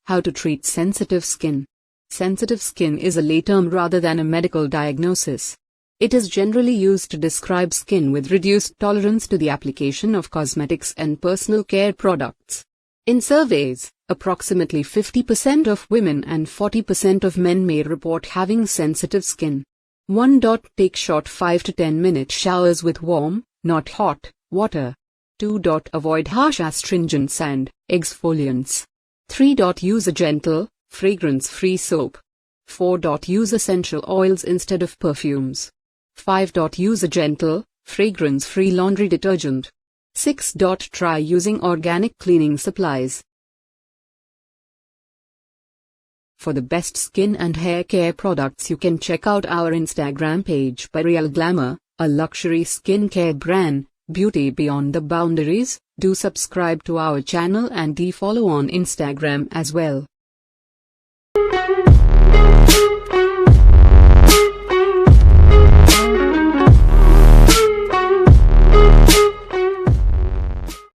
How to treat sensitive skin. Sensitive skin is a lay term rather than a medical diagnosis. It is generally used to describe skin with reduced tolerance to the application of cosmetics and personal care products. In surveys, approximately 50% of women and 40% of men may report having sensitive skin. 1. Take short 5 to 10 minute showers with warm, not hot, water. 2. Avoid harsh astringents and exfoliants. 3. Use a gentle, fragrance-free soap. 4. Use essential oils instead of perfumes. 5. Use a gentle, fragrance-free laundry detergent. 6. Try using organic cleaning supplies. For the best skin and hair care products, you can check out our Instagram page Baryal Glamour, a luxury skincare brand, beauty beyond the boundaries. Do subscribe to our channel and follow on Instagram as well.